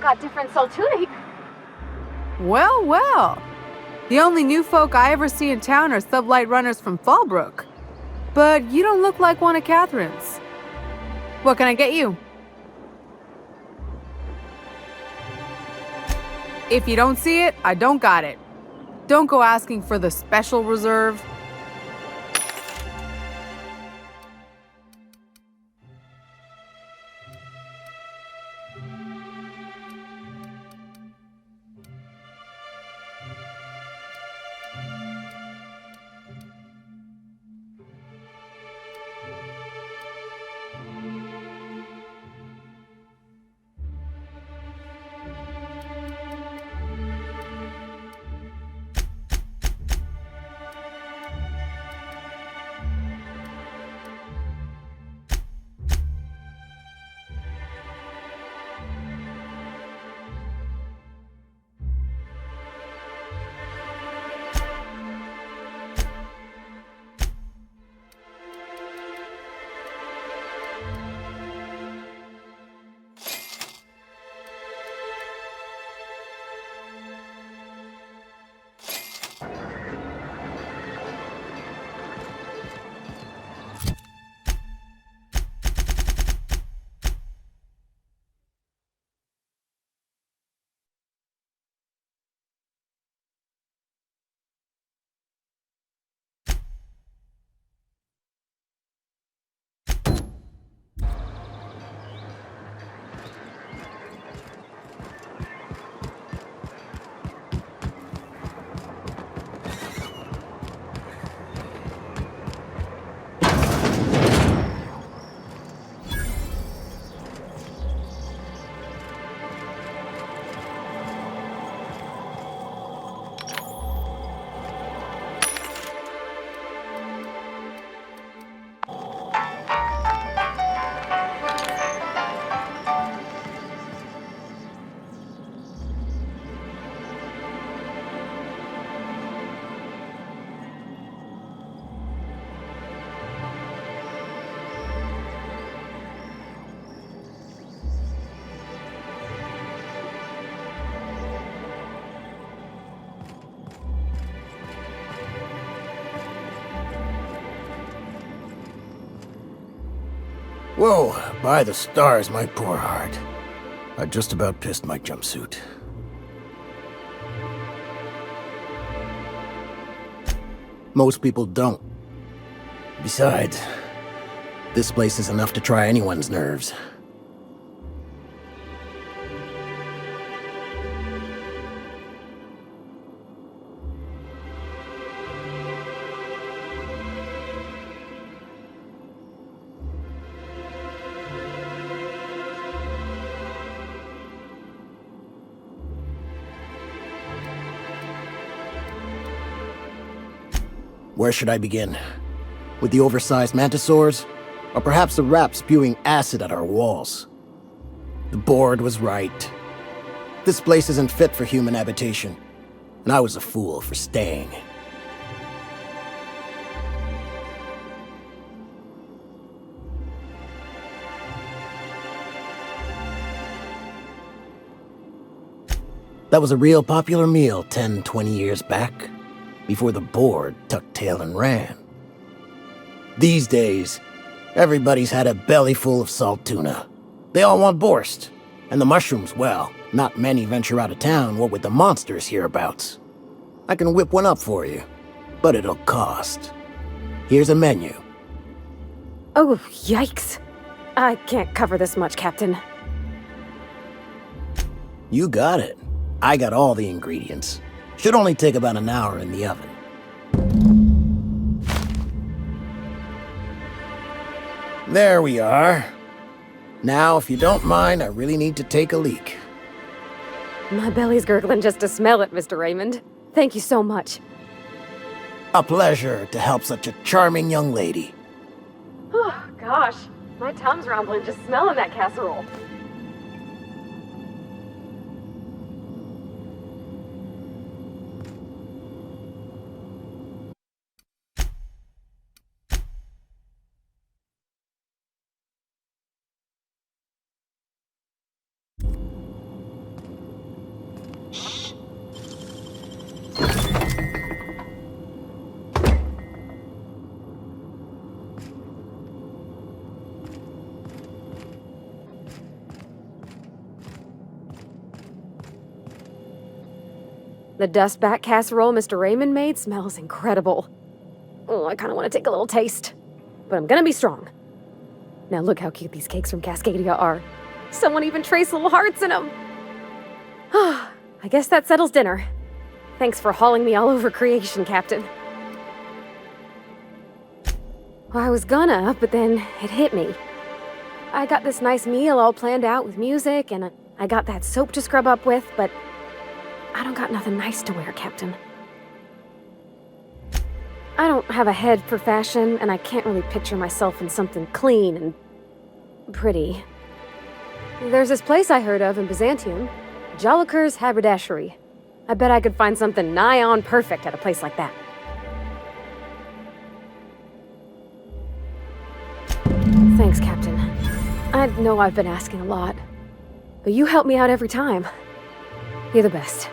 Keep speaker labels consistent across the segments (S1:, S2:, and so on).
S1: got different Saltuna.
S2: Well, well. The only new folk I ever see in town are sublight runners from Fallbrook. But you don't look like one of Catherine's. What can I get you? If you don't see it, I don't got it. Don't go asking for the special reserve.
S3: Whoa, by the stars, my poor heart. I just about pissed my jumpsuit. Most people don't. Besides, this place is enough to try anyone's nerves. Where should I begin? With the oversized mantisaurs? Or perhaps the rap spewing acid at our walls? The board was right. This place isn't fit for human habitation, and I was a fool for staying. That was a real popular meal 10, 20 years back, before the board tucked tail and ran. These days, everybody's had a belly full of salt tuna. They all want borscht. And the mushrooms, well, not many venture out of town, what with the monsters hereabouts. I can whip one up for you, but it'll cost. Here's a menu.
S1: Oh, yikes. I can't cover this much, Captain.
S3: You got it. I got all the ingredients. Should only take about an hour in the oven. There we are. Now, if you don't mind, I really need to take a leak.
S1: My belly's gurgling just to smell it, Mr. Raymond. Thank you so much.
S3: A pleasure to help such a charming young lady.
S1: Oh, gosh. My tongue's rumbling just smelling that casserole. The dustback casserole Mr. Raymond made smells incredible. Oh, I kind of want to take a little taste. But I'm gonna be strong. Now look how cute these cakes from Cascadia are. Someone even traced little hearts in them. I guess that settles dinner. Thanks for hauling me all over creation, Captain. Well, I was gonna, but then it hit me. I got this nice meal all planned out with music, and I got that soap to scrub up with, but I don't got nothing nice to wear, Captain. I don't have a head for fashion, and I can't really picture myself in something clean and pretty. There's this place I heard of in Byzantium, Jolicoeur's Haberdashery. I bet I could find something nigh on perfect at a place like that. Thanks, Captain. I know I've been asking a lot, but you help me out every time. You're the best.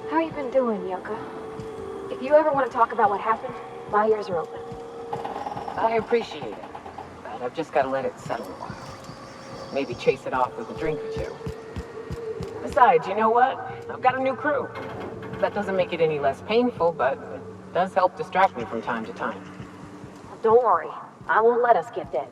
S1: How you been doing, Yoka? If you ever want to talk about what happened, my ears are open.
S4: I appreciate it, but I've just got to let it settle a while. Maybe chase it off with a drink or two. Besides, you know what? I've got a new crew. That doesn't make it any less painful, but it does help distract me from time to time.
S1: Don't worry. I won't let us get dead.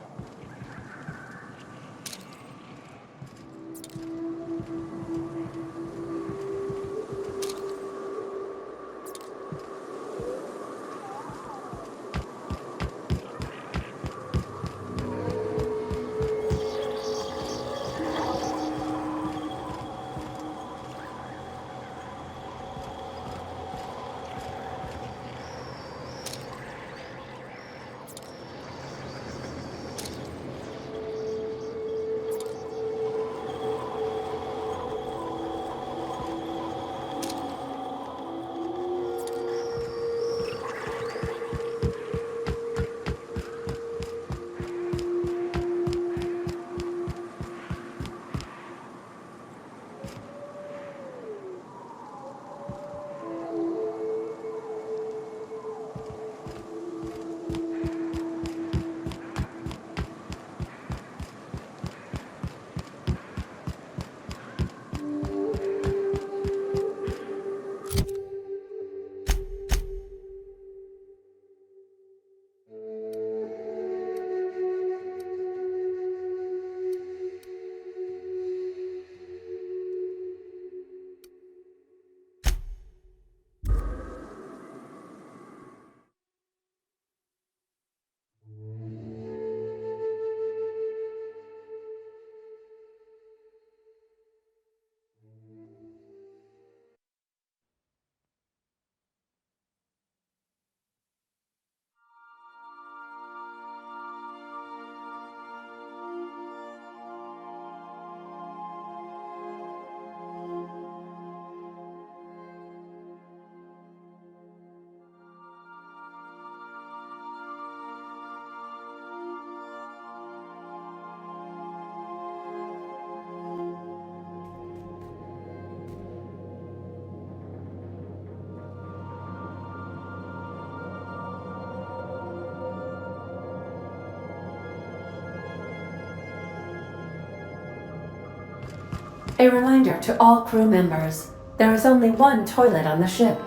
S5: A reminder to all crew members, there is only one toilet on the ship.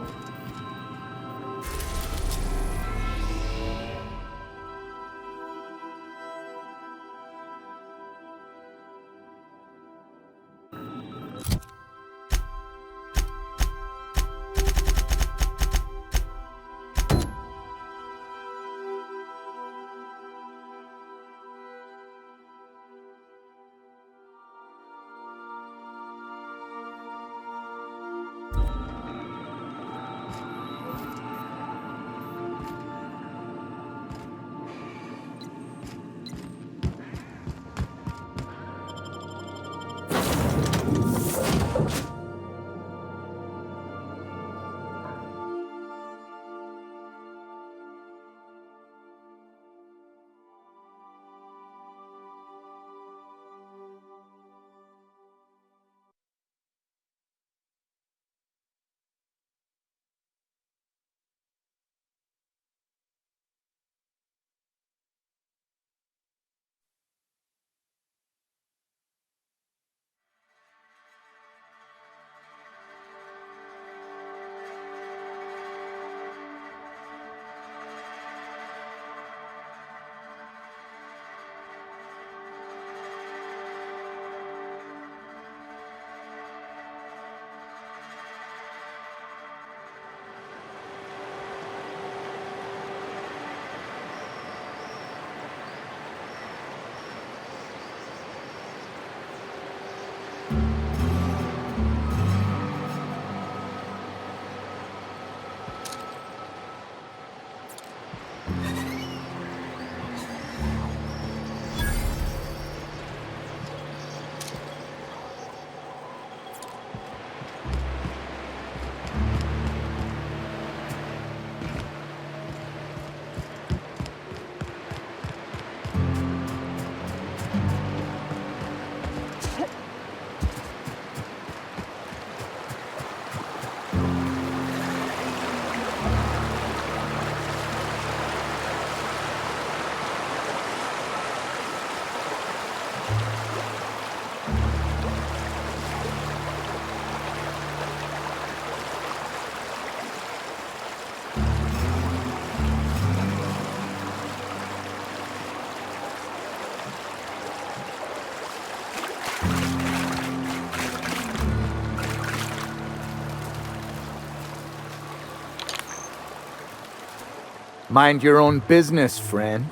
S6: Mind your own business, friend.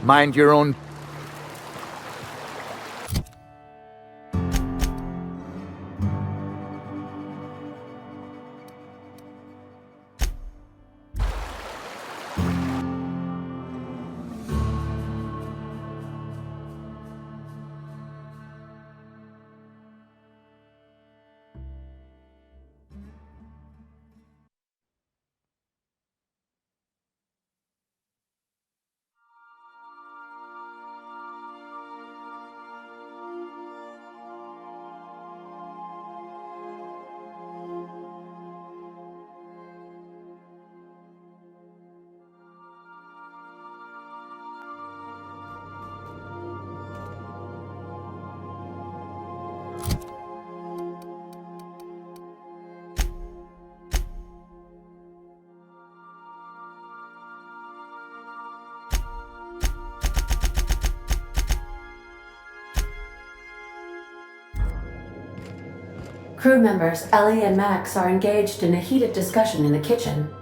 S6: Mind your own
S5: Crew members Ellie and Max are engaged in a heated discussion in the kitchen.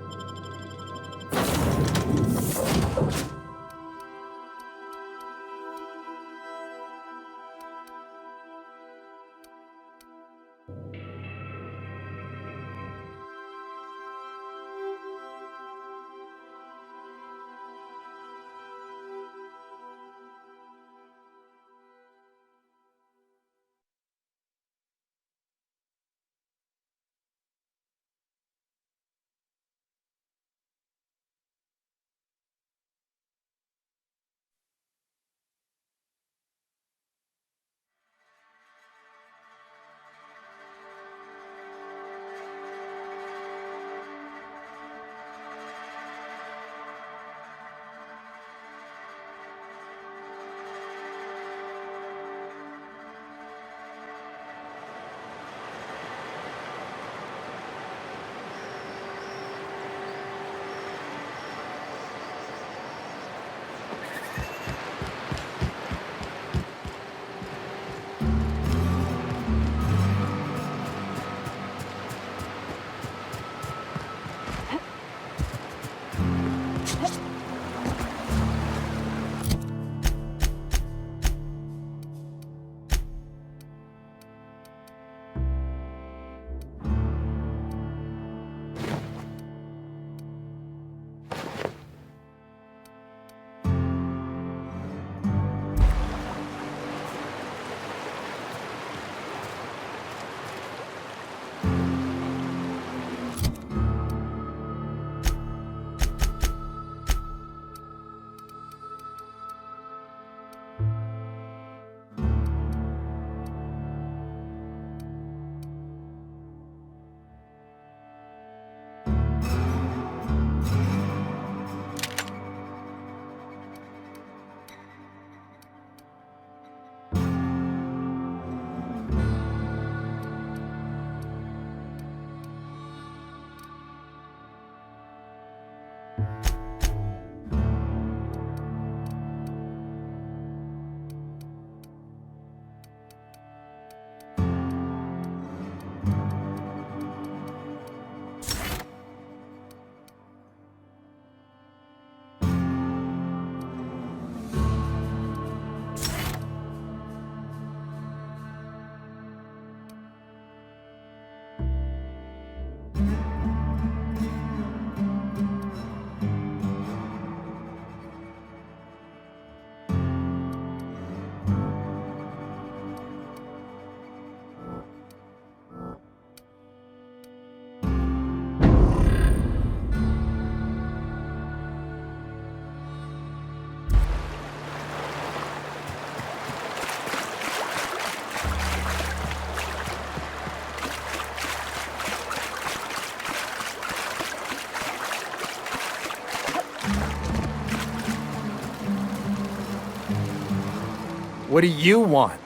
S6: What do you want?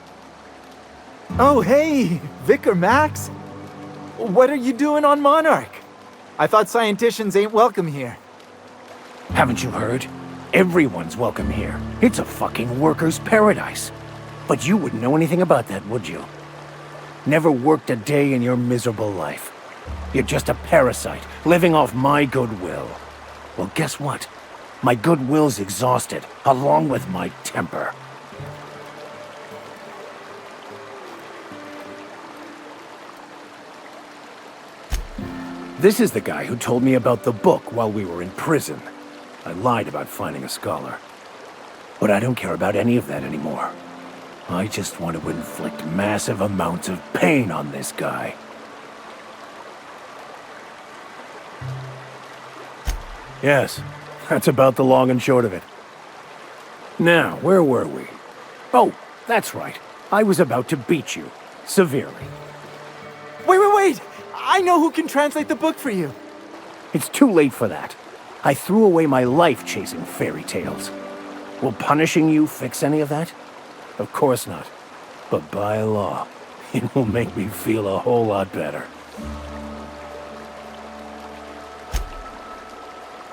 S6: Oh, hey, Vicar Max. What are you doing on Monarch? I thought scienticians ain't welcome here.
S7: Haven't you heard? Everyone's welcome here. It's a fucking worker's paradise. But you wouldn't know anything about that, would you? Never worked a day in your miserable life. You're just a parasite, living off my goodwill. Well, guess what? My goodwill's exhausted, along with my temper. This is the guy who told me about the book while we were in prison. I lied about finding a scholar. But I don't care about any of that anymore. I just want to inflict massive amounts of pain on this guy. Yes, that's about the long and short of it. Now, where were we? Oh, that's right. I was about to beat you. Severely.
S6: Wait! I know who can translate the book for you.
S7: It's too late for that. I threw away my life chasing fairy tales. Will punishing you fix any of that? Of course not. But by law, it will make me feel a whole lot better.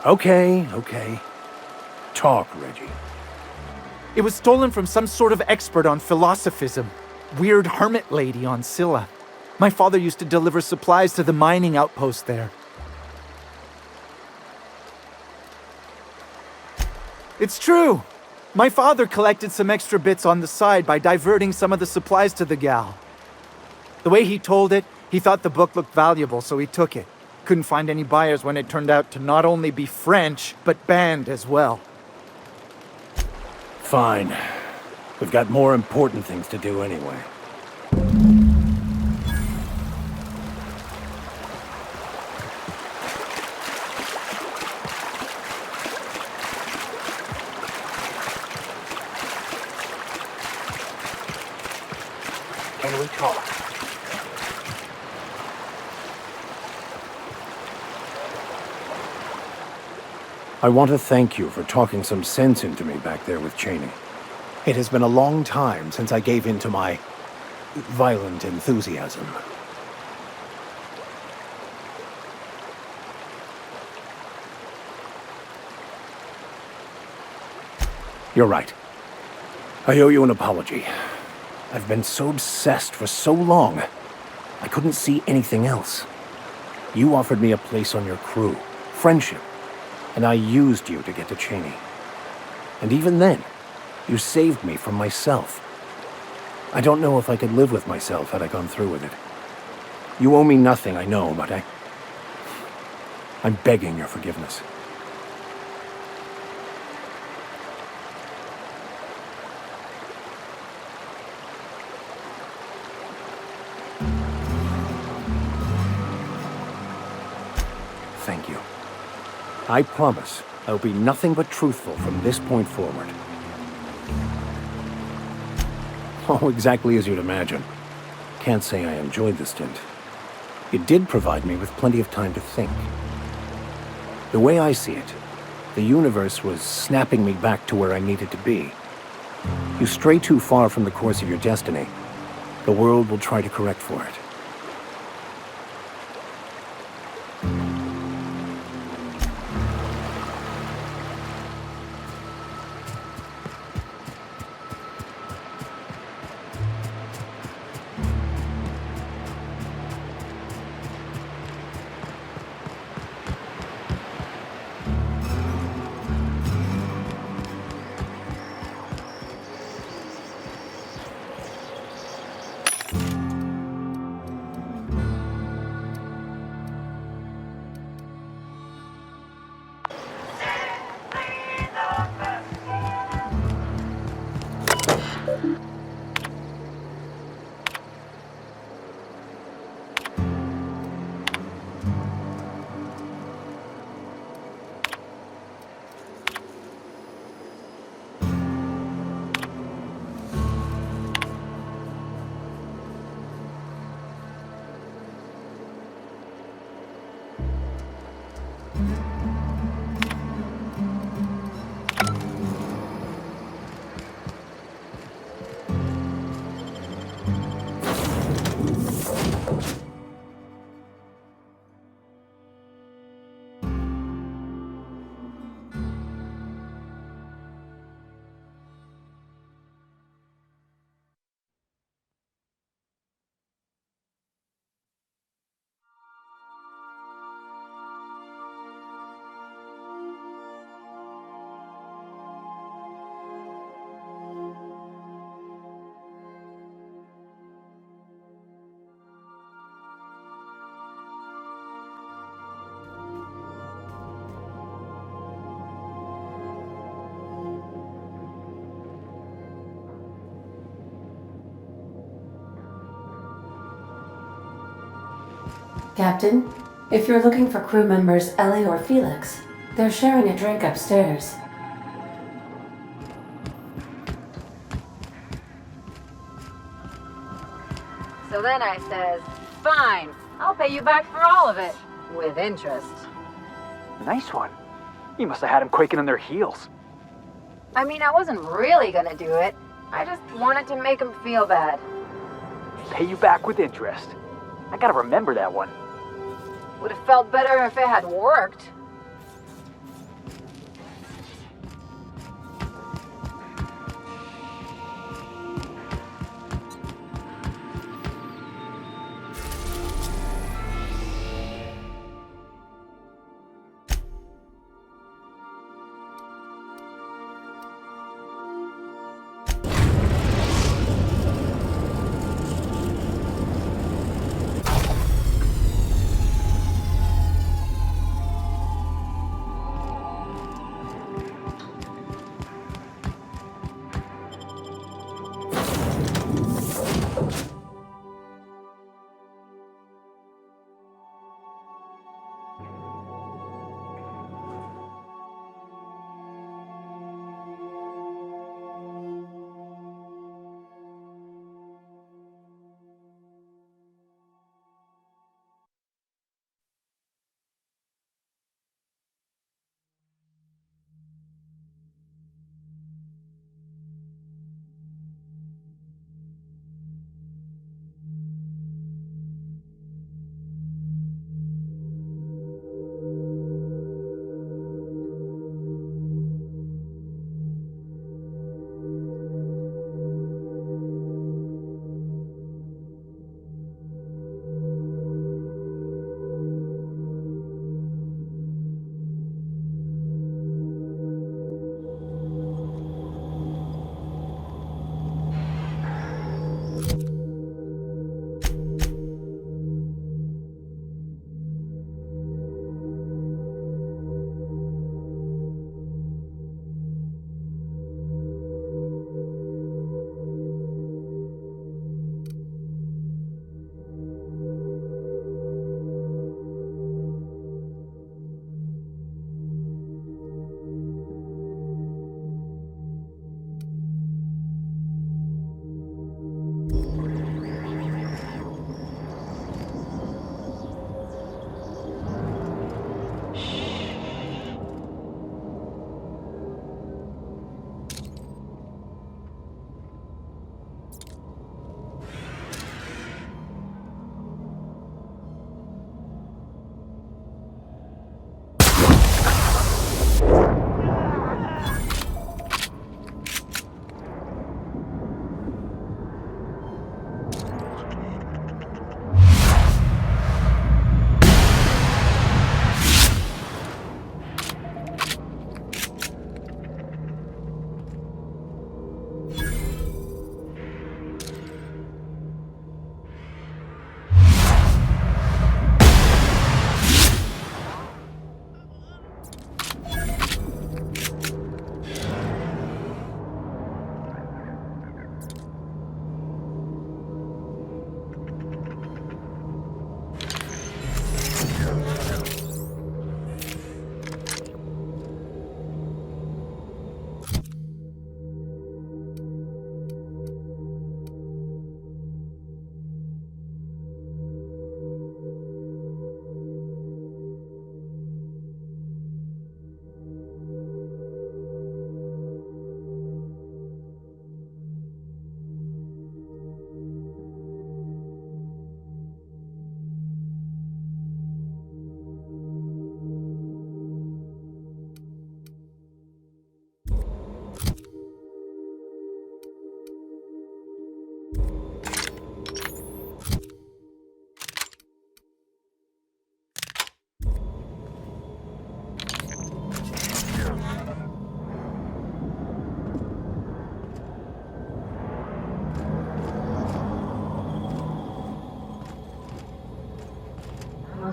S7: Okay. Talk, Reggie.
S6: It was stolen from some sort of expert on philosophism. Weird hermit lady on Scylla. My father used to deliver supplies to the mining outpost there. It's true! My father collected some extra bits on the side by diverting some of the supplies to the gal. The way he told it, he thought the book looked valuable, so he took it. Couldn't find any buyers when it turned out to not only be French, but banned as well.
S7: Fine. We've got more important things to do anyway. Can we talk? I want to thank you for talking some sense into me back there with Cheney. It has been a long time since I gave in to my violent enthusiasm. You're right. I owe you an apology. I've been so obsessed for so long, I couldn't see anything else. You offered me a place on your crew, friendship, and I used you to get to Cheney. And even then, you saved me from myself. I don't know if I could live with myself had I gone through with it. You owe me nothing, I know, but I'm begging your forgiveness. Thank you. I promise I'll be nothing but truthful from this point forward. Oh, exactly as you'd imagine. Can't say I enjoyed the stint. It did provide me with plenty of time to think. The way I see it, the universe was snapping me back to where I needed to be. You stray too far from the course of your destiny, the world will try to correct for it.
S5: Captain, if you're looking for crew members Ellie or Felix, they're sharing a drink upstairs.
S8: So then I says, fine, I'll pay you back for all of it. With interest.
S6: Nice one. You must have had them quaking in their heels.
S8: I mean, I wasn't really gonna do it. I just wanted to make him feel bad.
S6: Pay you back with interest. I gotta remember that one.
S8: Would have felt better if it had worked.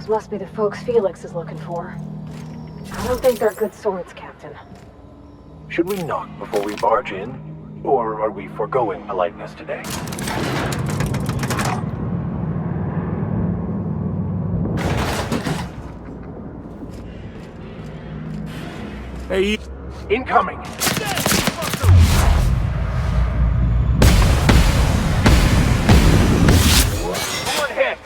S1: Those must be the folks Felix is looking for. I don't think they're good swords, Captain.
S7: Should we knock before we barge in? Or are we foregoing politeness today? Hey, incoming! One hit!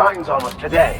S7: shines on us today.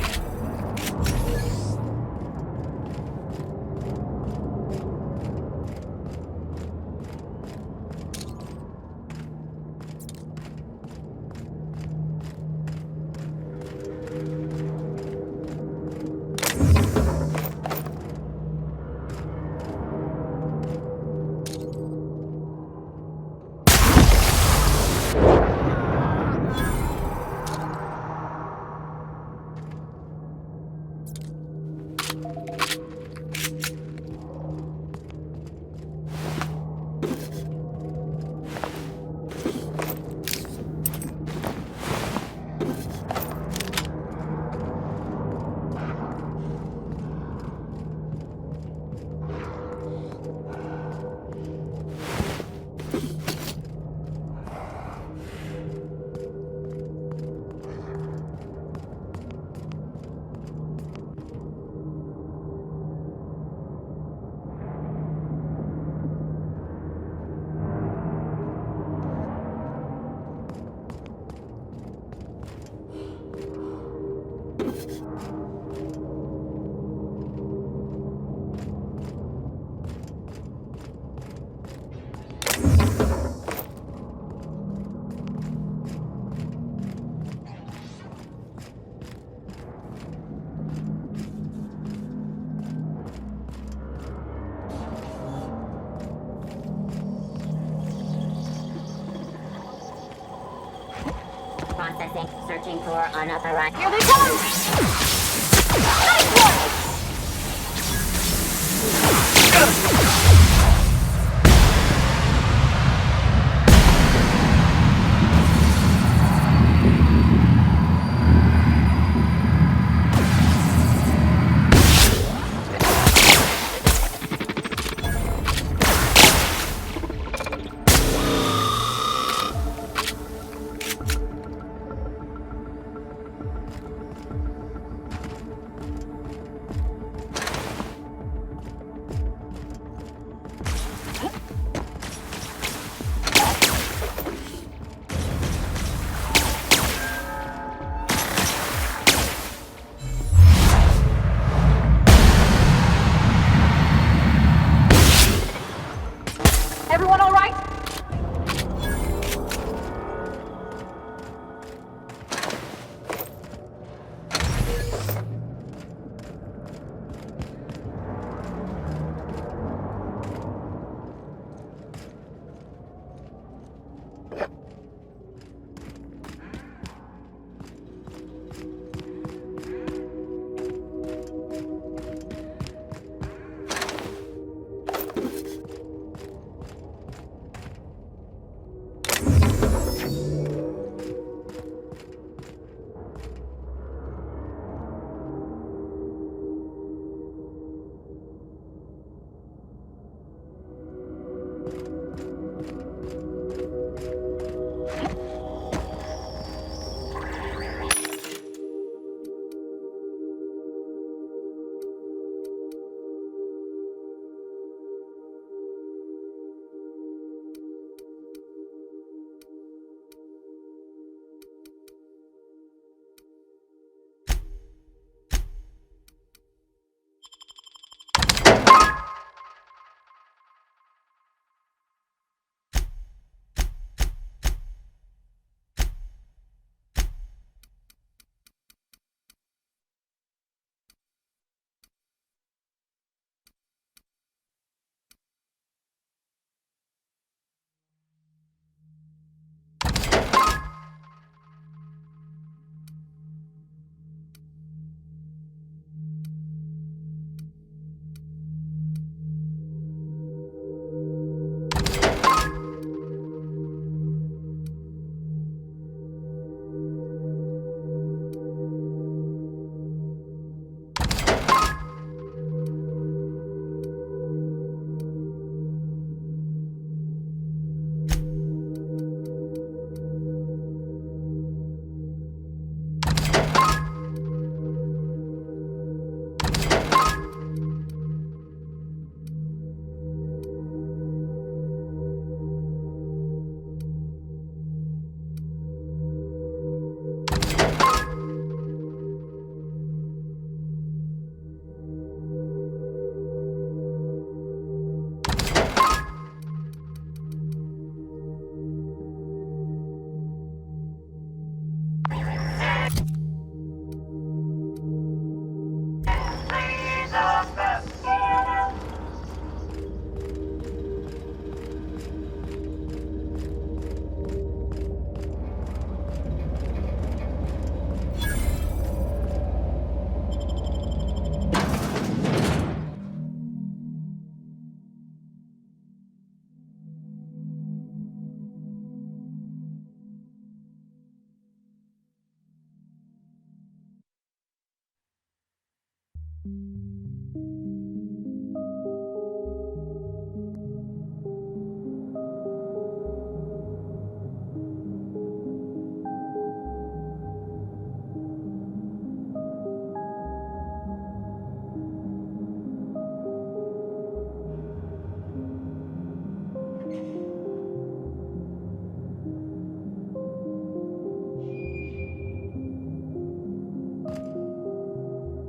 S9: Processing. Searching for unauthorized. Here they come!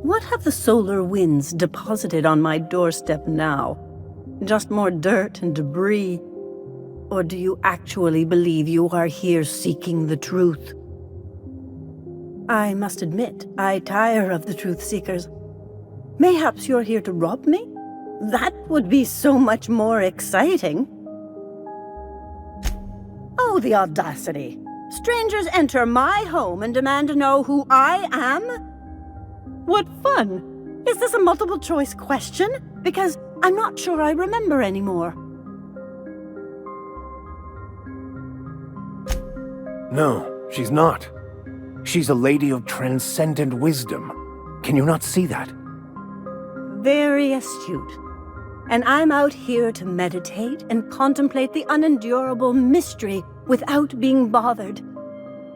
S10: What have the solar winds deposited on my doorstep now? Just more dirt and debris? Or do you actually believe you are here seeking the truth? I must admit, I tire of the truth seekers. Mayhaps you're here to rob me? That would be so much more exciting. Oh, the audacity! Strangers enter my home and demand to know who I am? What fun! Is this a multiple choice question? Because I'm not sure I remember anymore.
S7: No, she's not. She's a lady of transcendent wisdom. Can you not see that?
S10: Very astute. And I'm out here to meditate and contemplate the unendurable mystery without being bothered.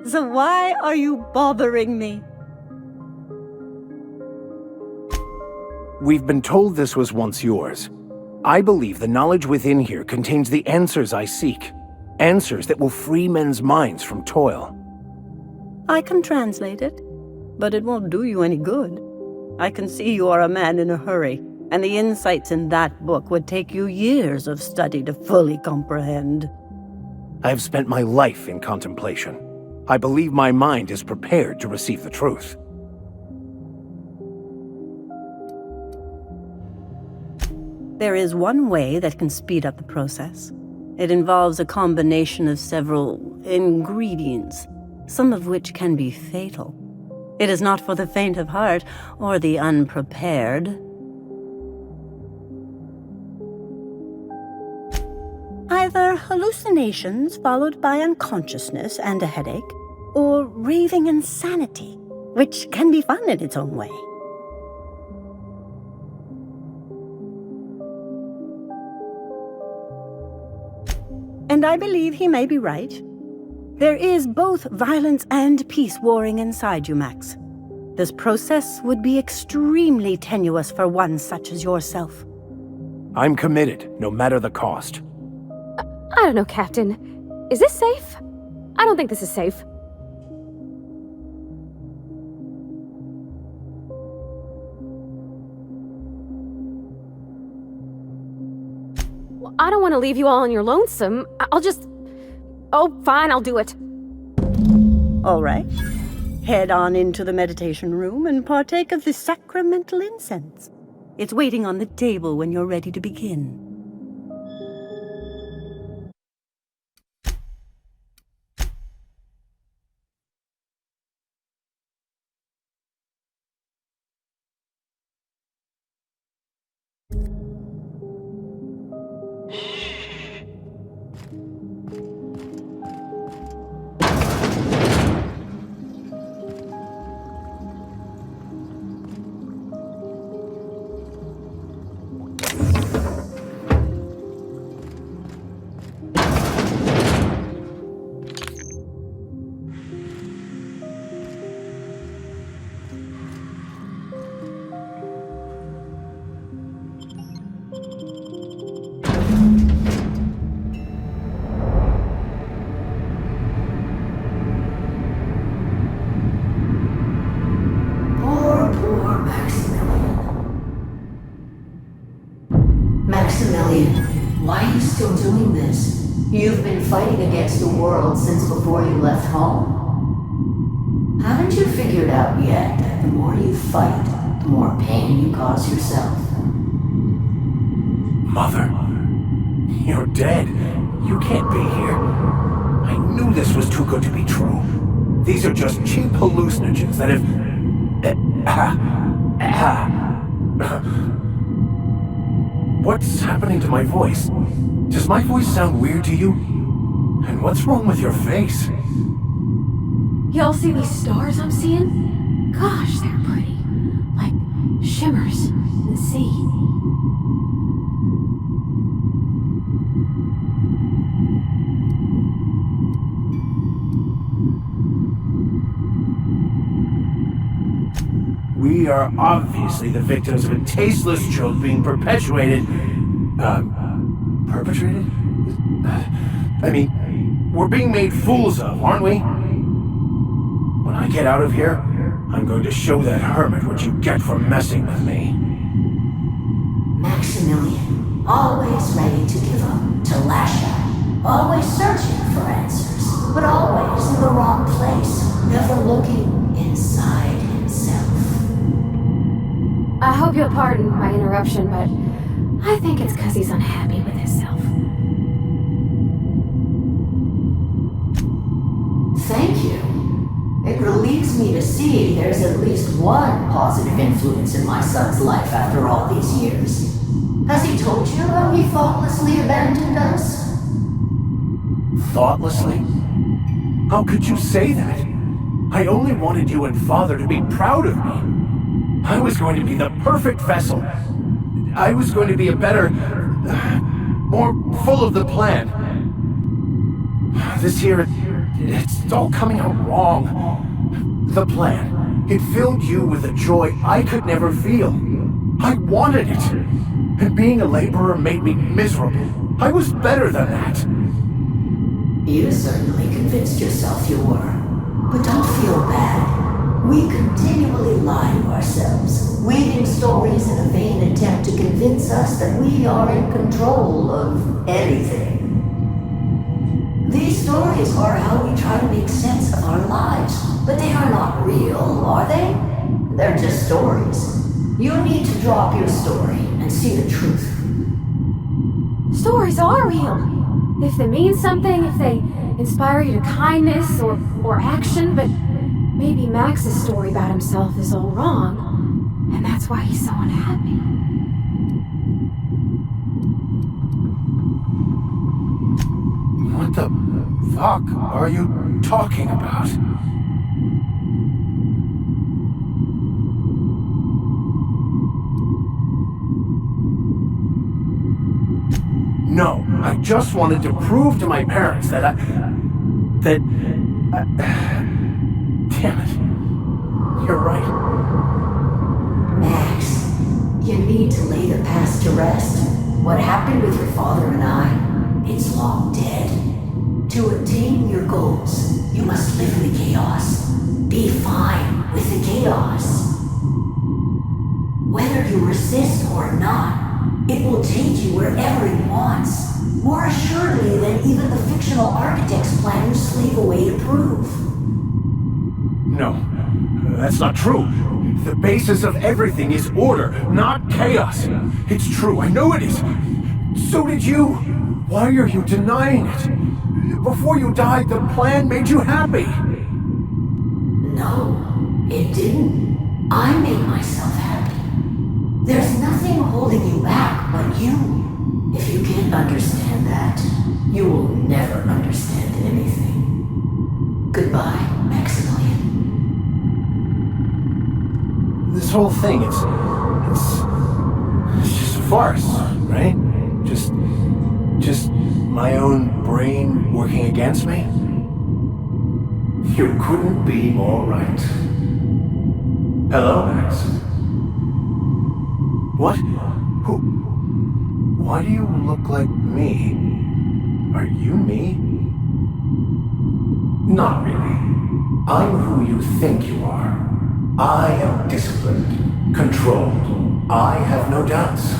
S10: So why are you bothering me?
S7: We've been told this was once yours. I believe the knowledge within here contains the answers I seek. Answers that will free men's minds from toil.
S10: I can translate it, but it won't do you any good. I can see you are a man in a hurry, and the insights in that book would take you years of study to fully comprehend.
S7: I have spent my life in contemplation. I believe my mind is prepared to receive the truth.
S10: There is one way that can speed up the process. It involves a combination of several ingredients, some of which can be fatal. It is not for the faint of heart or the unprepared. Either hallucinations followed by unconsciousness and a headache, or raving insanity, which can be fun in its own way. And I believe he may be right. There is both violence and peace warring inside you, Max. This process would be extremely tenuous for one such as yourself.
S7: I'm committed, no matter the cost.
S1: I don't know, Captain. Is this safe? I don't think this is safe. Well, I don't want to leave you all on your lonesome. I'll just... Oh, fine, I'll do it.
S10: All right. Head on into the meditation room and partake of the sacramental incense. It's waiting on the table when you're ready to begin.
S5: Why are you still doing this? You've been fighting against the world since before you left home. Haven't you figured out yet that the more you fight, the more pain you cause yourself?
S7: Mother, you're dead. You can't be here. I knew this was too good to be true. These are just cheap hallucinogens that have... What's happening to my voice? Does my voice sound weird to you? And what's wrong with your face?
S1: Y'all see these stars I'm seeing? Gosh, they're pretty. Like shimmers in the sea.
S7: We are obviously the victims of a tasteless joke being perpetuated. Perpetrated? I mean, we're being made fools of, aren't we? When I get out of here, I'm going to show that hermit what you get for messing with me.
S5: Maximilian, always ready to give up, to lash out, always searching for answers, but always in the wrong place, never looking inside himself.
S1: I hope you'll pardon my interruption, but I think it's because he's unhappy with himself.
S5: Thank you. It relieves me to see there's at least one positive influence in my son's life after all these years. Has he told you how he thoughtlessly abandoned us?
S7: Thoughtlessly? How could you say that? I only wanted you and Father to be proud of me. I was going to be the perfect vessel. I was going to be a better, more full of the plan. This here, it's all coming out wrong. The plan, it filled you with a joy I could never feel. I wanted it. And being a laborer made me miserable. I was better than that.
S5: You certainly convinced yourself you were. But don't feel bad. We continually lie to ourselves, weaving stories in a vain attempt to convince us that we are in control of anything. These stories are how we try to make sense of our lives, but they are not real, are they? They're just stories. You need to drop your story and see the truth.
S1: Stories are real. If they mean something, if they inspire you to kindness or action, but maybe Max's story about himself is all wrong, and that's why he's so unhappy.
S7: What the fuck are you talking about? No, I just wanted to prove to my parents that damn it. You're right.
S5: Max, you need to lay the past to rest. What happened with your father and I, it's long dead. To attain your goals, you must live in the chaos. Be fine with the chaos. Whether you resist or not, it will take you wherever it wants. More assuredly than even the fictional architect's plan you slave away to prove.
S7: No, that's not true. The basis of everything is order, not chaos. It's true, I know it is. So did you. Why are you denying it? Before you died, the plan made you happy.
S5: No, it didn't. I made myself happy. There's nothing holding you back but you. If you can't understand that, you will never understand anything. Goodbye, Maximilian.
S7: This whole thing, it's just a farce, right? Just my own brain working against me? You couldn't be more right. Hello, Max. What? Who? Why do you look like me? Are you me? Not really. I'm who you think you are. I am disciplined, controlled. I have no doubts.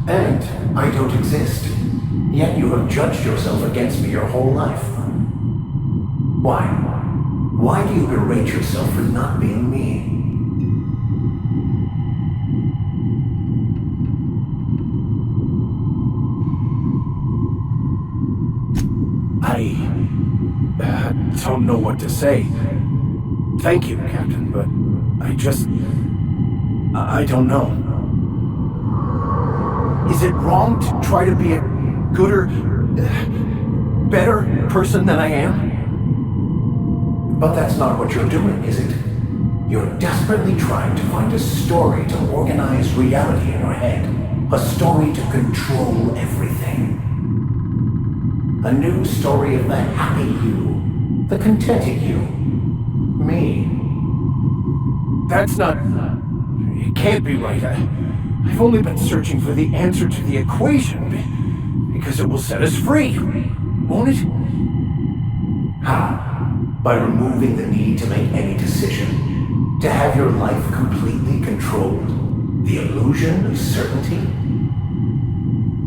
S7: And I don't exist. Yet you have judged yourself against me your whole life. Why? Why do you berate yourself for not being me? I don't know what to say. Thank you, Captain, but I don't know. Is it wrong to try to be a gooder, better person than I am? But that's not what you're doing, is it? You're desperately trying to find a story to organize reality in your head. A story to control everything. A new story of the happy you, the contented you, me. That's not... It can't be right. I've only been searching for the answer to the equation because it will set us free, won't it? How? By removing the need to make any decision. To have your life completely controlled. The illusion of certainty.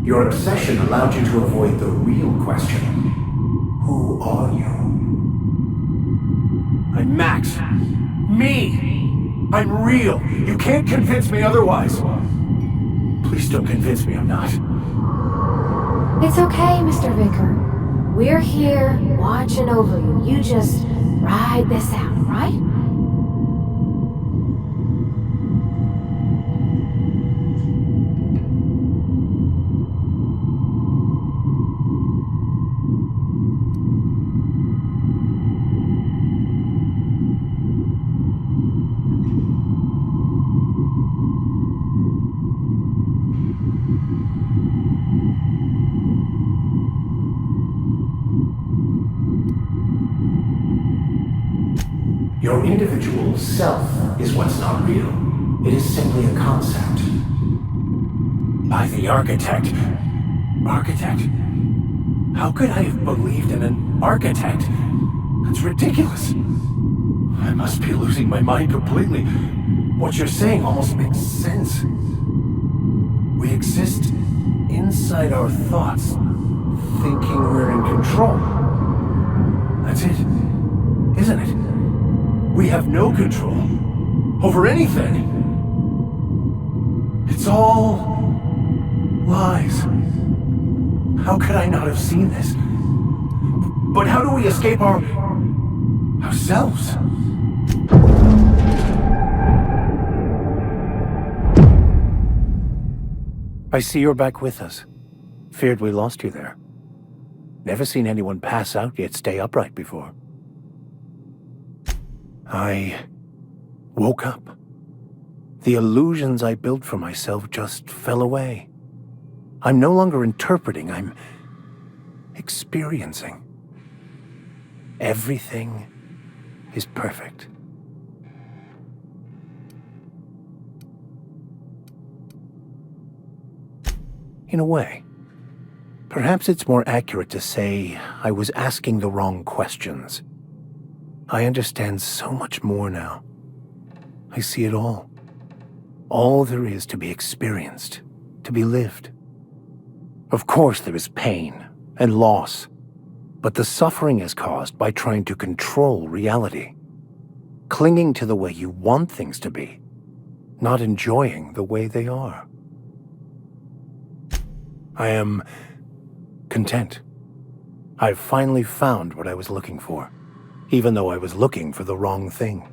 S7: Your obsession allowed you to avoid the real question. Who are you? I'm Max. Me! I'm real. You can't convince me otherwise. Please don't convince me I'm not.
S1: It's okay, Mr. Vicker. We're here watching over you. You just ride this out, right?
S7: Your individual self is what's not real. It is simply a concept. By the architect. Architect? How could I have believed in an architect? That's ridiculous. I must be losing my mind completely. What you're saying almost makes sense. We exist inside our thoughts, thinking we're in control. That's it, isn't it? We have no control over anything. It's all lies. How could I not have seen this? But how do we escape ourselves?
S3: I see you're back with us. Feared we lost you there. Never seen anyone pass out yet stay upright before. I woke up. The illusions I built for myself just fell away. I'm no longer interpreting, I'm experiencing. Everything is perfect. In a way. Perhaps it's more accurate to say I was asking the wrong questions. I understand so much more now. I see it all. All there is to be experienced, to be lived. Of course there is pain and loss, but the suffering is caused by trying to control reality, clinging to the way you want things to be, not enjoying the way they are. I am content. I've finally found what I was looking for, even though I was looking for the wrong thing.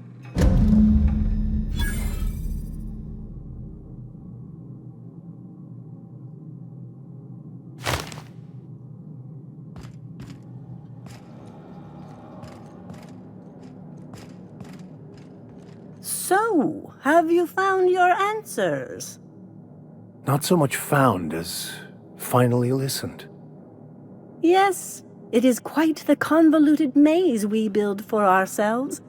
S10: So, have you found your answers?
S3: Not so much found as finally listened.
S10: Yes, it is quite the convoluted maze we build for ourselves.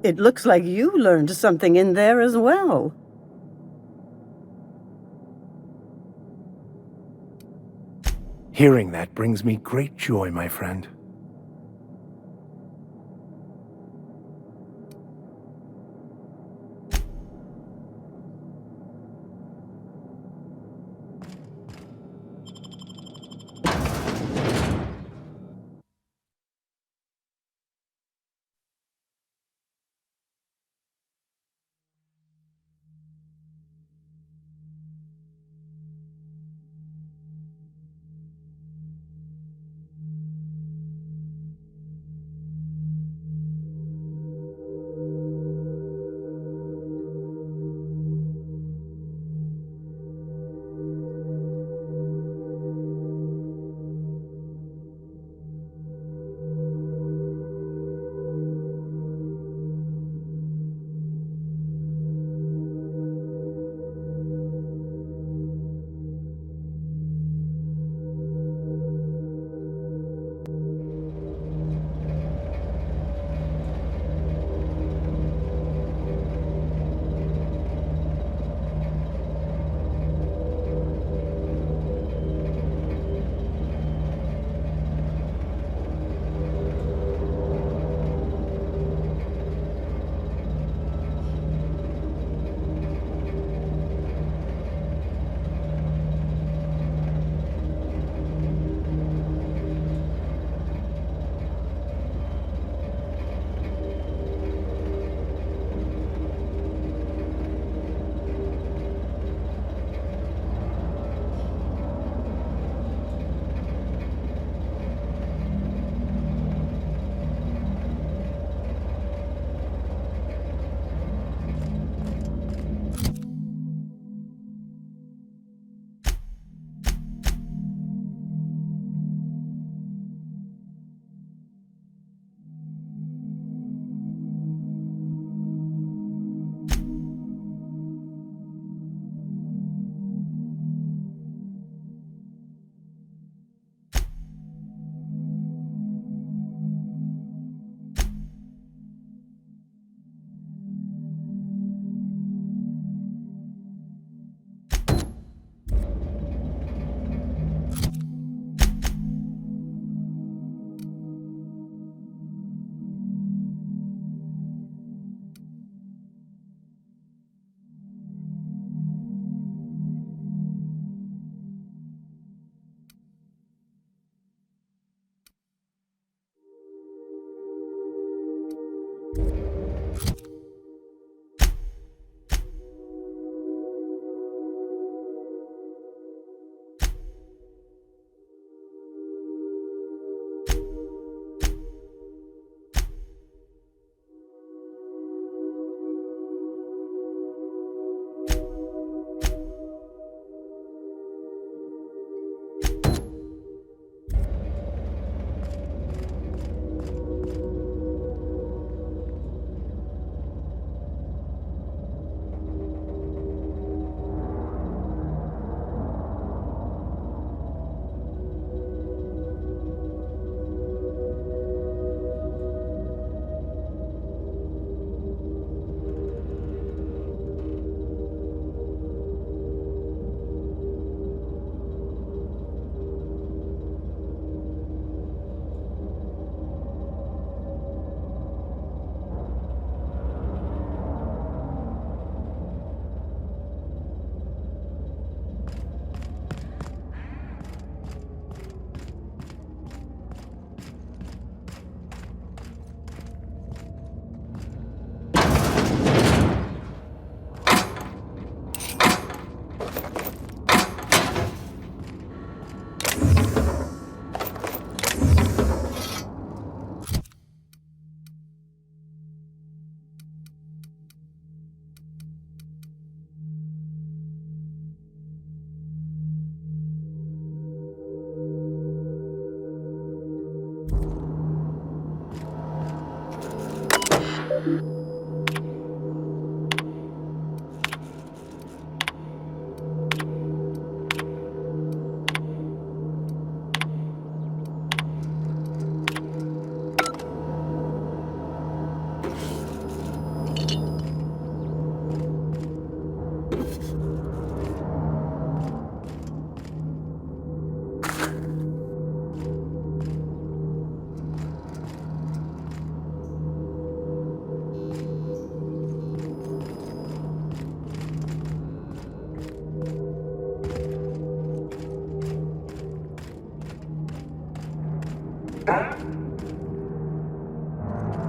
S10: It looks like you learned something in there as well.
S3: Hearing that brings me great joy, my friend.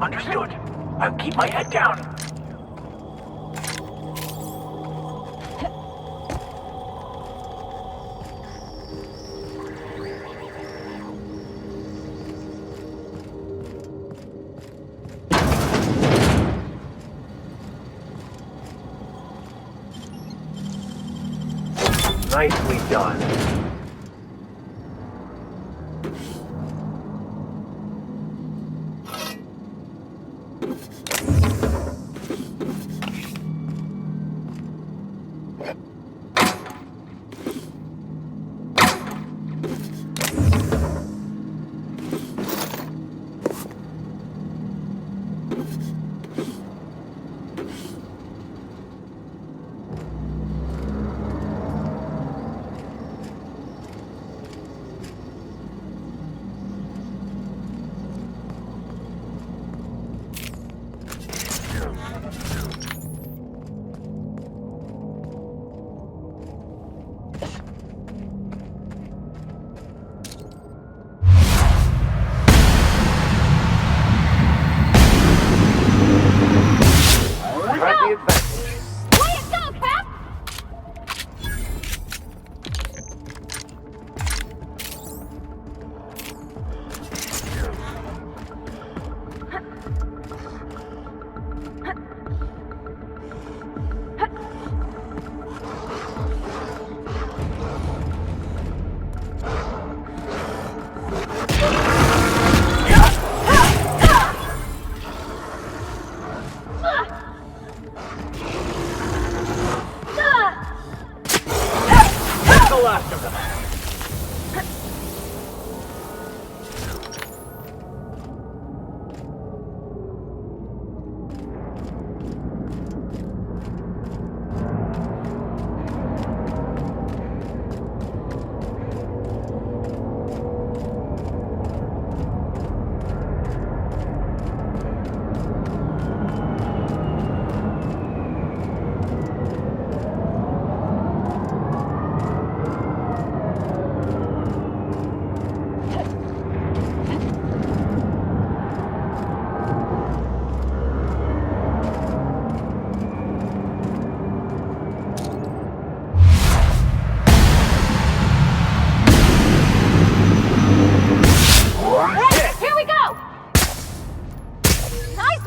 S7: Understood. I'll keep my head down. Nicely done.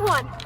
S1: one!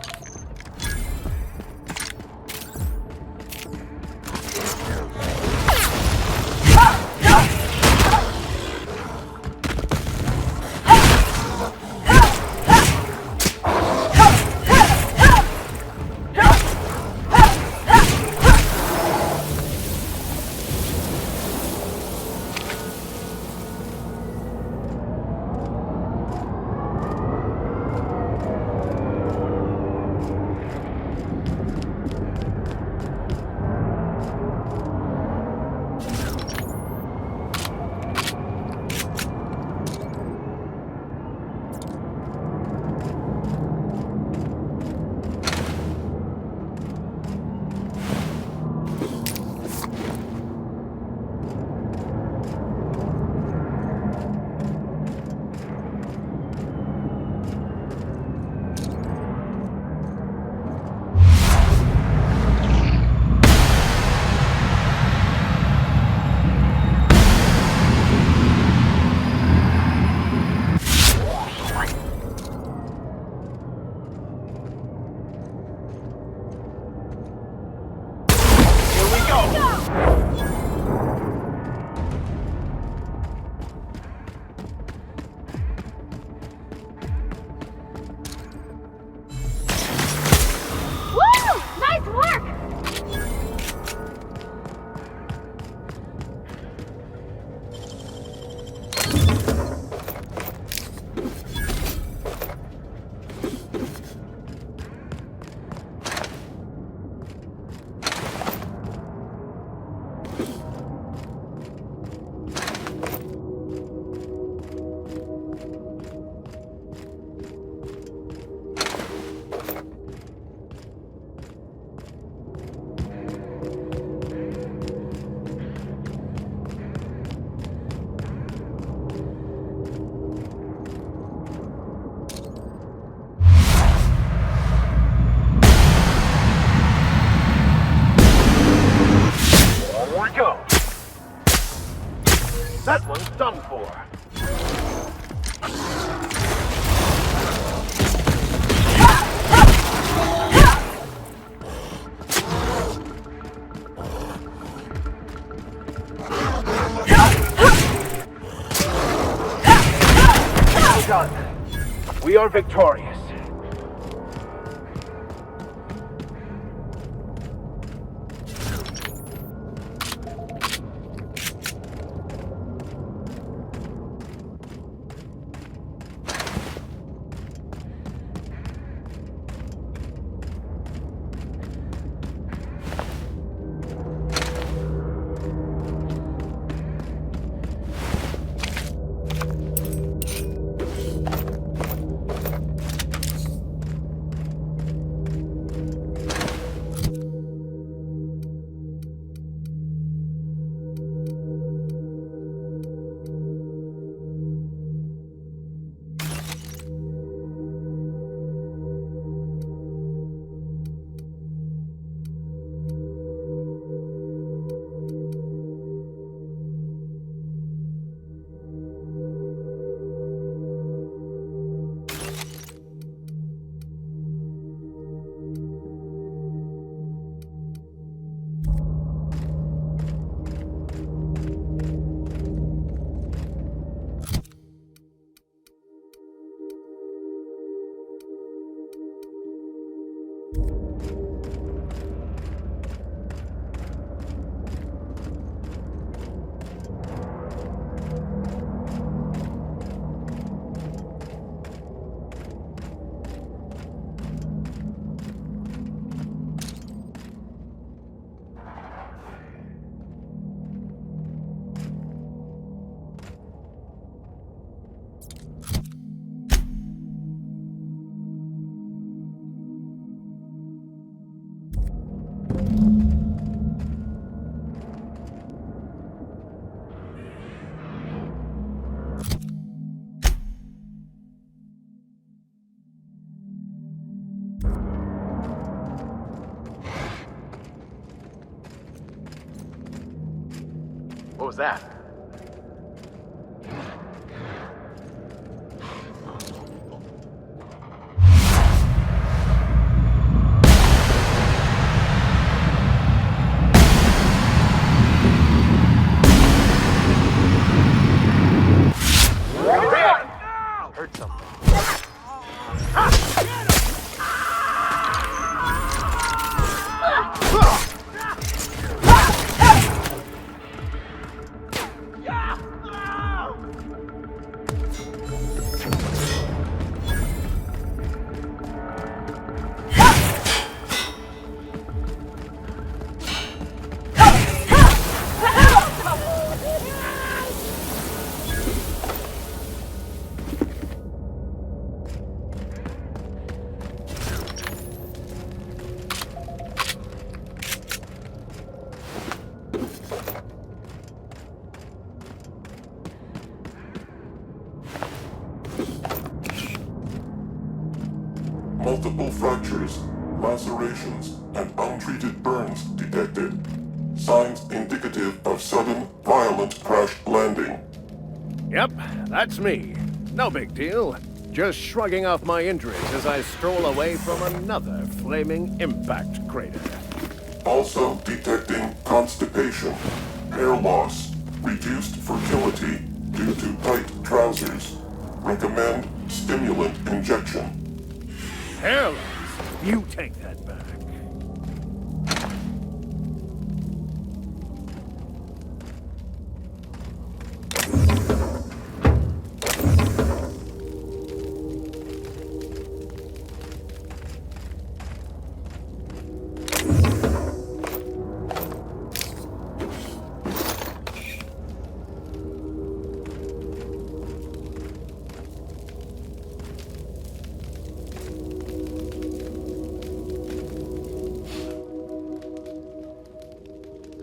S7: That one's done for. Done. We are victorious. What was that?
S11: Multiple fractures, lacerations, and untreated burns detected. Signs indicative of sudden, violent crash landing.
S7: Yep, that's me. No big deal. Just shrugging off my injuries as I stroll away from another flaming impact crater.
S11: Also detecting constipation, hair loss, reduced fertility due to tight trousers. Recommend stimulant injection.
S7: Hair loss? You take that back.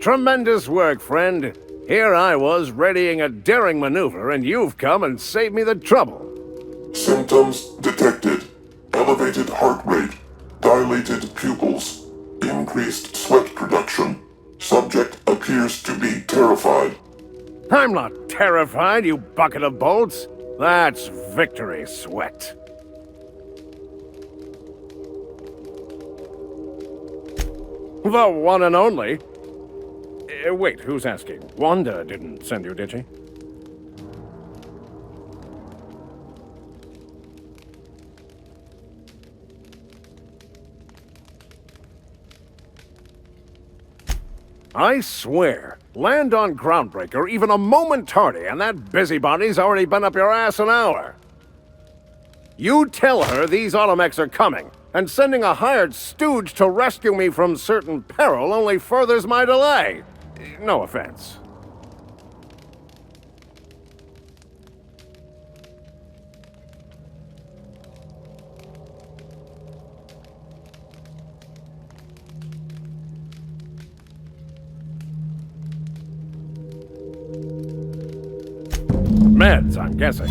S7: Tremendous work, friend. Here I was readying a daring maneuver, and you've come and saved me the trouble.
S11: Symptoms detected. Elevated heart rate, dilated pupils, increased sweat production. Subject appears to be terrified.
S7: I'm not terrified, you bucket of bolts. That's victory sweat. The one and only. Wait, who's asking? Wanda didn't send you, did she? I swear, land on Groundbreaker even a moment tardy, and that busybody's already been up your ass an hour. You tell her these automechs are coming, and sending a hired stooge to rescue me from certain peril only furthers my delay. No offense. Meds, I'm guessing.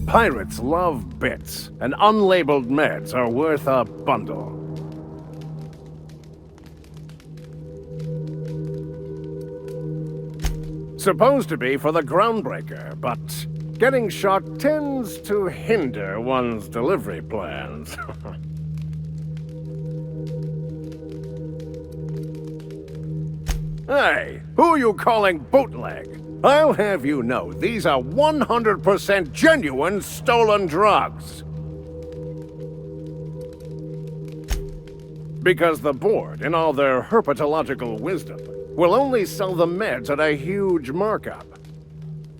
S7: Pirates love bits, and unlabeled meds are worth a bundle. Supposed to be for the Groundbreaker, but getting shot tends to hinder one's delivery plans. Hey, who are you calling bootleg? I'll have you know these are 100% genuine stolen drugs. Because the board, in all their herpetological wisdom, will only sell the meds at a huge markup.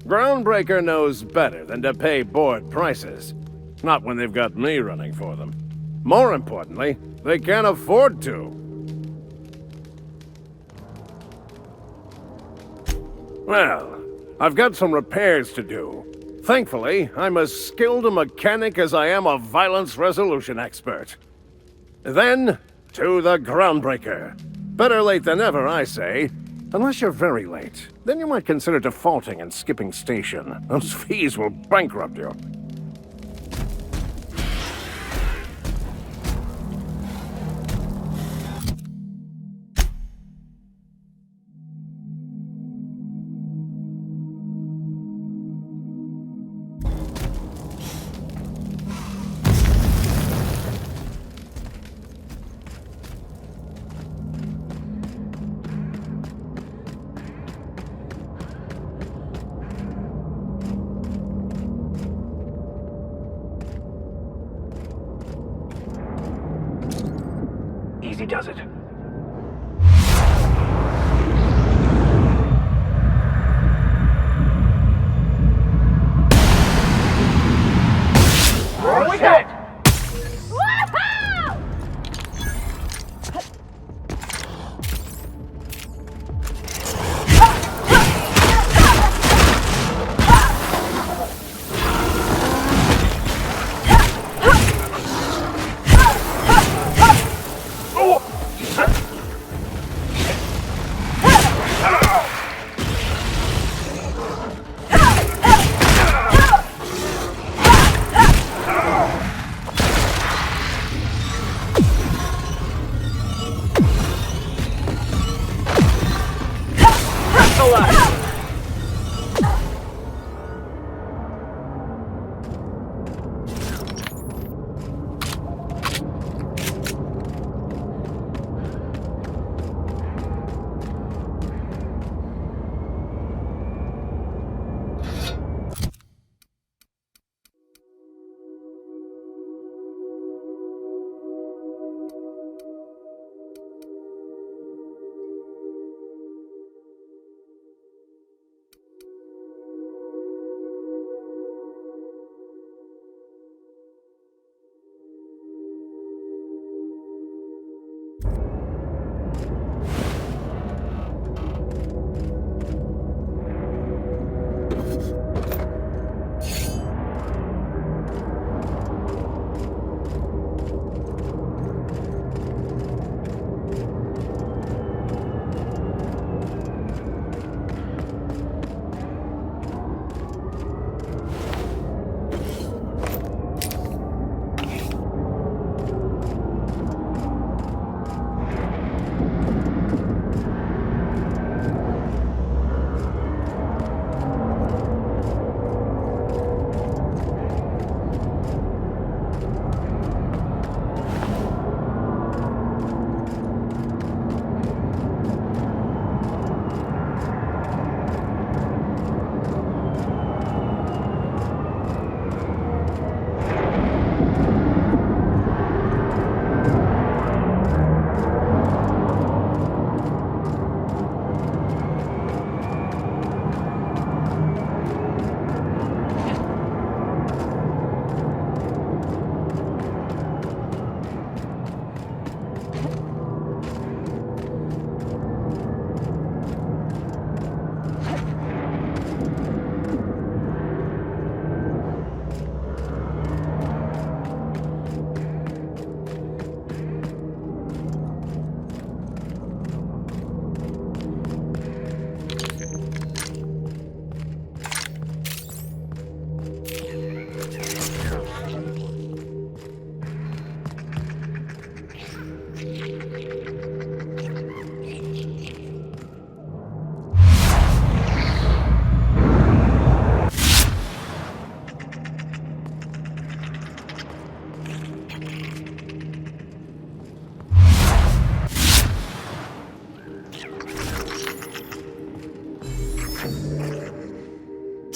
S7: Groundbreaker knows better than to pay board prices. Not when they've got me running for them. More importantly, they can't afford to. Well, I've got some repairs to do. Thankfully, I'm as skilled a mechanic as I am a violence resolution expert. Then, to the Groundbreaker. Better late than never, I say. Unless you're very late. Then you might consider defaulting and skipping station. Those fees will bankrupt you.
S12: Easy does it.
S9: We got it!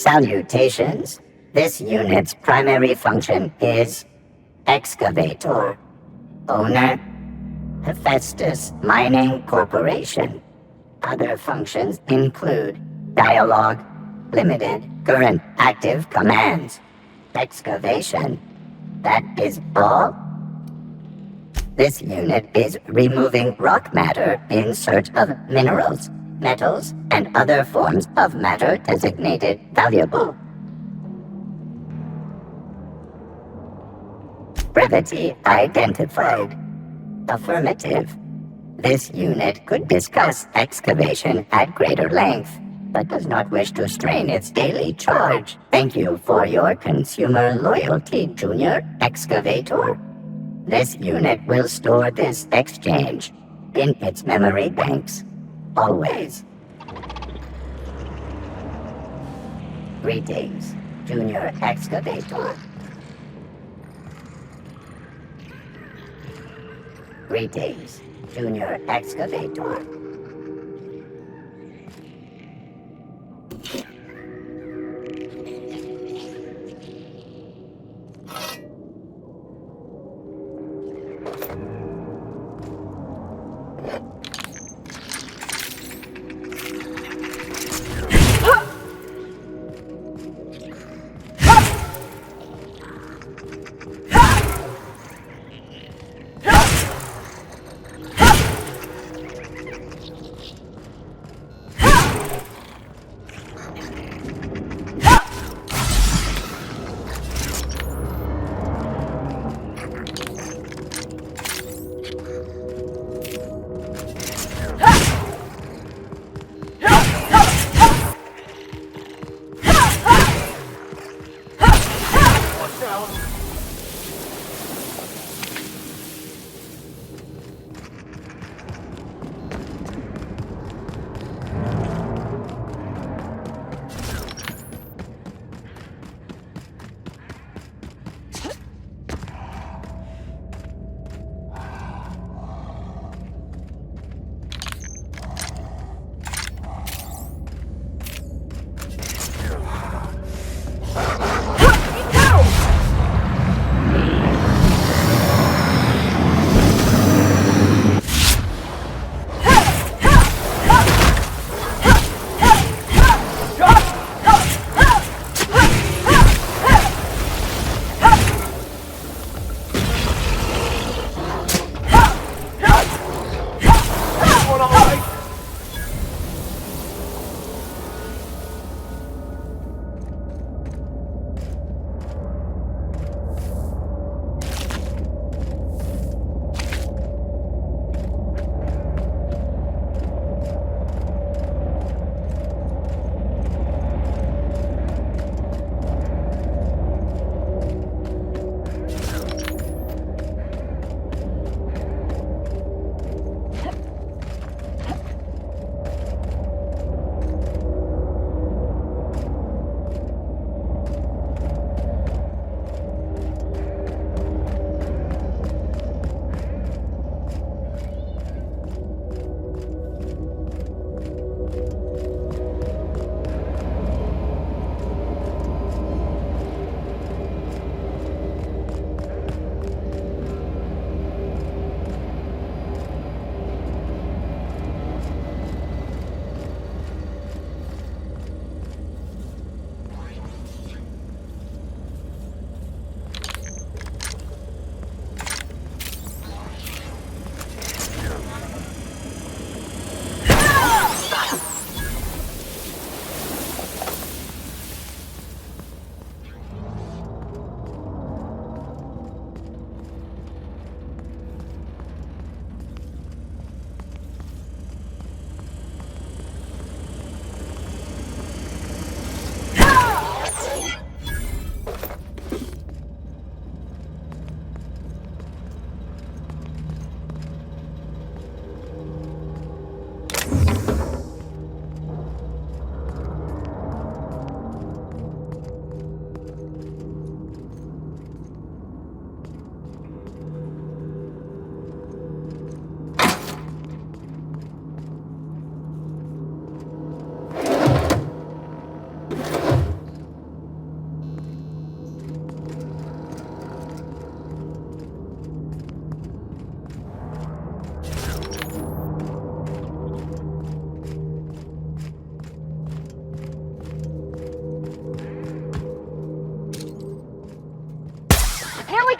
S13: Salutations. This unit's primary function is excavator. Owner, Hephaestus Mining Corporation. Other functions include dialogue, limited, current, active commands, excavation. That is all. This unit is removing rock matter in search of minerals, metals, and other forms of matter designated valuable. Brevity identified. Affirmative. This unit could discuss excavation at greater length, but does not wish to strain its daily charge. Thank you for your consumer loyalty, Junior Excavator. This unit will store this exchange in its memory banks. Always. Greetings, Junior Excavator. Greetings, Junior Excavator.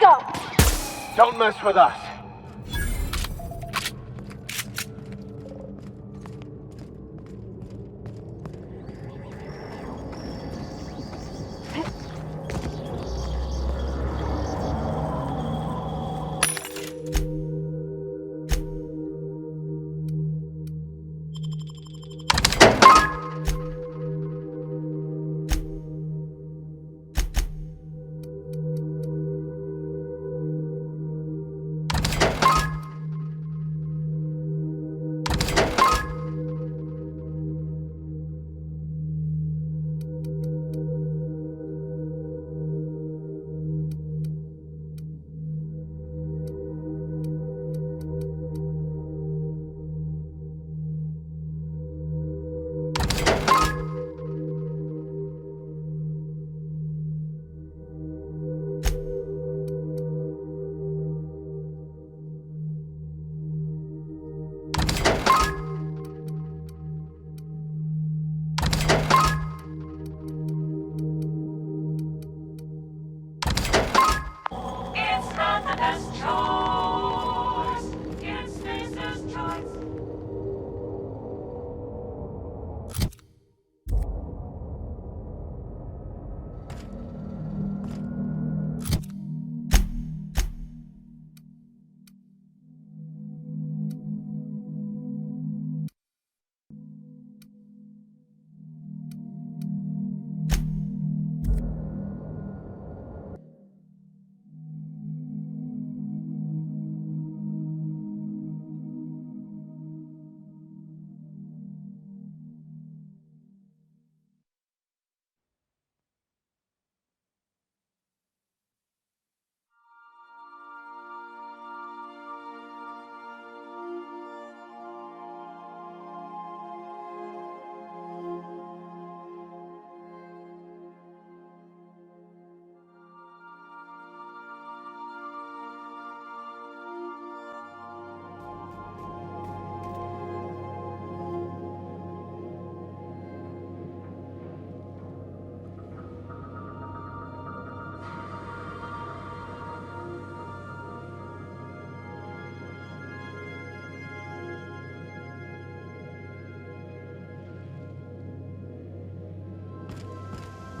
S1: go!
S12: Don't mess with us.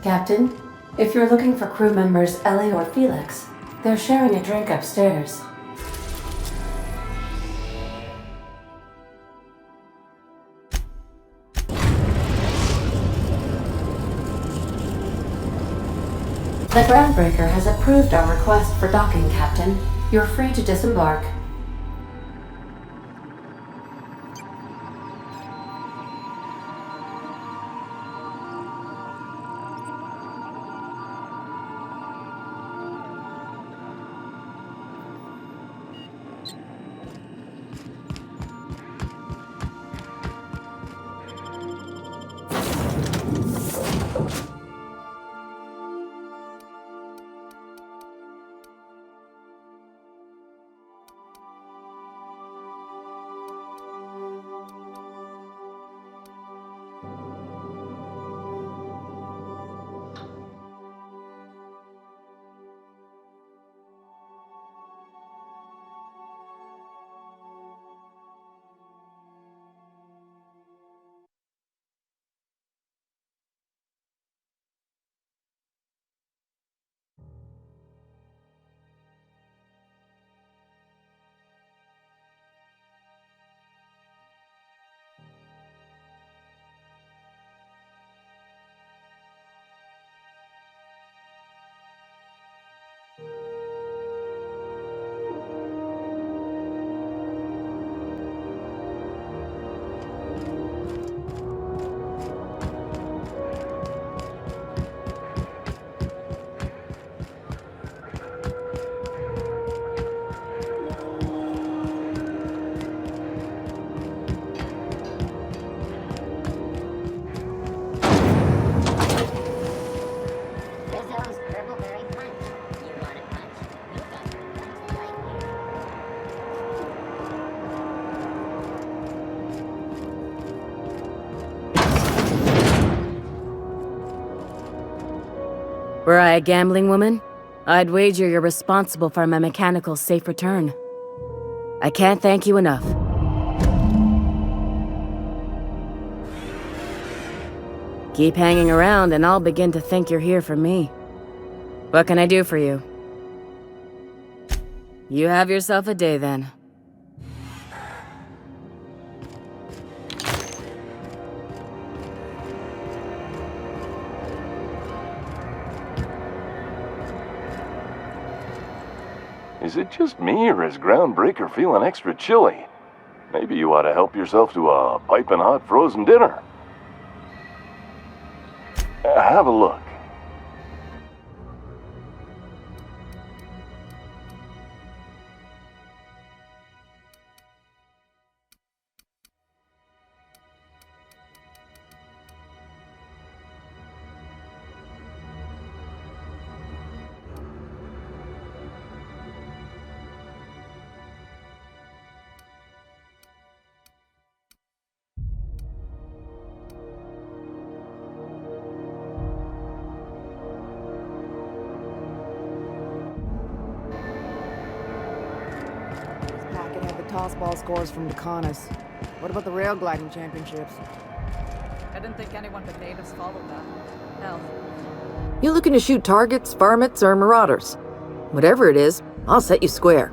S5: Captain, if you're looking for crew members Ellie or Felix, they're sharing a drink upstairs. The Groundbreaker has approved our request for docking, Captain. You're free to disembark.
S1: Were I a gambling woman,
S14: I'd wager you're responsible for my mechanical safe return. I can't thank you enough. Keep hanging around and I'll begin to think you're here for me. What can I do for you? You have yourself a day then.
S15: Is it just me, or is Groundbreaker feeling extra chilly? Maybe you ought to help yourself to a piping hot frozen dinner. Have a look.
S16: Tossball scores from Decanas. What about the rail gliding championships?
S17: I didn't think anyone but natives followed that. Hell.
S18: You looking to shoot targets, varmints, or marauders? Whatever it is, I'll set you square.